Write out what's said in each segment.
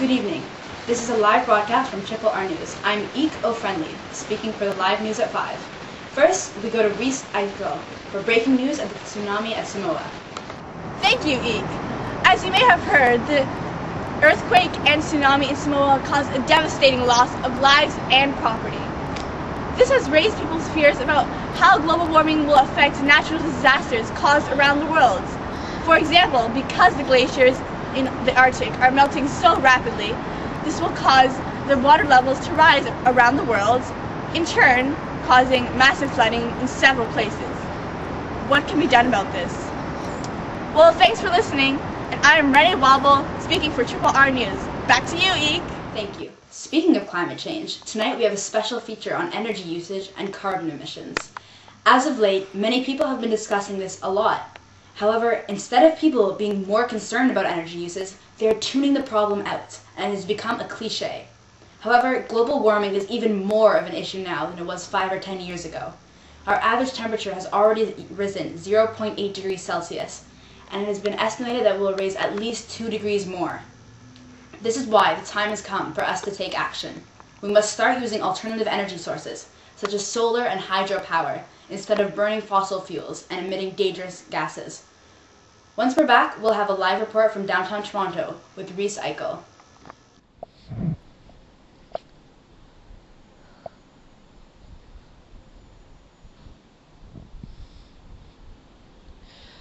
Good evening. This is a live broadcast from RRR News. I'm Eco-Friendly, speaking for the live news at 5. First, we go to Grynszpan for breaking news of the tsunami at Samoa. Thank you, Eek. As you may have heard, the earthquake and tsunami in Samoa caused a devastating loss of lives and property. This has raised people's fears about how global warming will affect natural disasters caused around the world. For example, because the glaciers in the Arctic are melting so rapidly, this will cause the water levels to rise around the world, in turn causing massive flooding in several places. What can be done about this? Well, thanks for listening, and I am Renee Wobble, speaking for RRR News. Back to you, Eek. Thank you. Speaking of climate change, tonight we have a special feature on energy usage and carbon emissions. As of late, many people have been discussing this a lot. However, instead of people being more concerned about energy uses, they are tuning the problem out, and it has become a cliche. However, global warming is even more of an issue now than it was 5 or 10 years ago. Our average temperature has already risen 0.8 degrees Celsius, and it has been estimated that it will raise at least 2 degrees more. This is why the time has come for us to take action. We must start using alternative energy sources, such as solar and hydropower, instead of burning fossil fuels and emitting dangerous gases. Once we're back, we'll have a live report from downtown Toronto with Grynszpan.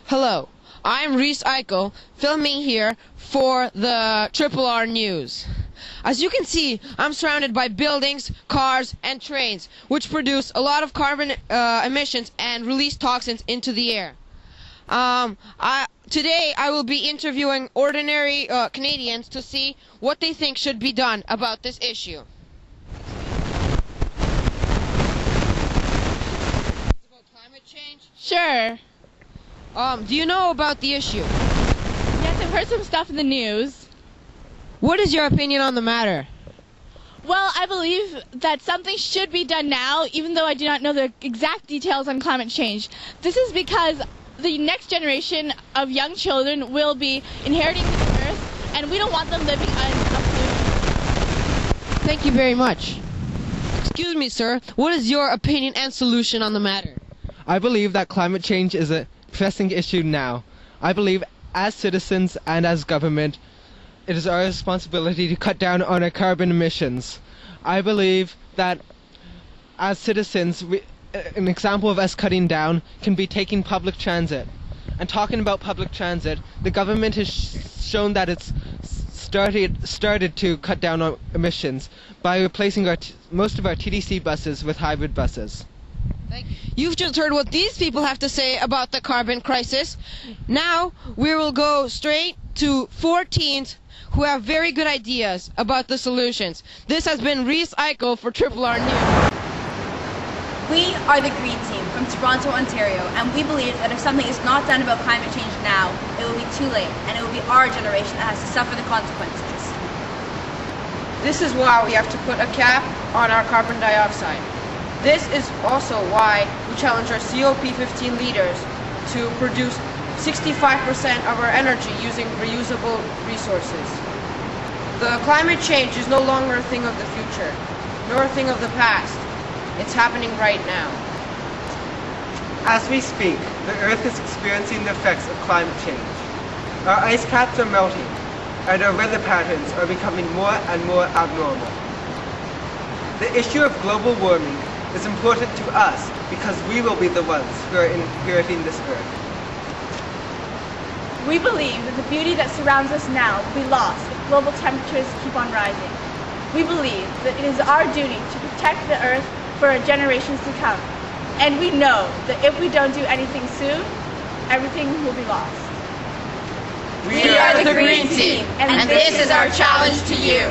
Hello, I'm Grynszpan, filming here for the RRR News. As you can see, I'm surrounded by buildings, cars, and trains, which produce a lot of carbon emissions and release toxins into the air. Today I will be interviewing ordinary Canadians to see what they think should be done about this issue. About climate change? Sure. Do you know about the issue? Yes, I've heard some stuff in the news. What is your opinion on the matter? Well, I believe that something should be done now, even though I do not know the exact details on climate change. This is because the next generation of young children will be inheriting this earth, and we don't want them living unpolluted. Thank you very much. Excuse me, sir. What is your opinion and solution on the matter? I believe that climate change is a pressing issue now. I believe as citizens and as government, it is our responsibility to cut down on our carbon emissions. I believe that as citizens, an example of us cutting down can be taking public transit. And talking about public transit, the government has shown that it's started to cut down on emissions by replacing most of our TDC buses with hybrid buses. You've just heard what these people have to say about the carbon crisis. Now we will go straight to 4 teens who have very good ideas about the solutions. This has been Grynszpan for RRR News. We are the Green Team from Toronto, Ontario, and we believe that if something is not done about climate change now, it will be too late, and it will be our generation that has to suffer the consequences. This is why we have to put a cap on our carbon dioxide. This is also why we challenge our COP15 leaders to produce 65% of our energy using reusable resources. The climate change is no longer a thing of the future, nor a thing of the past. It's happening right now. As we speak, the Earth is experiencing the effects of climate change. Our ice caps are melting, and our weather patterns are becoming more and more abnormal. The issue of global warming is important to us because we will be the ones who are inheriting this Earth. We believe that the beauty that surrounds us now will be lost if global temperatures keep on rising. We believe that it is our duty to protect the Earth for generations to come. And we know that if we don't do anything soon, everything will be lost. We are the Green Team, and this is our challenge to you.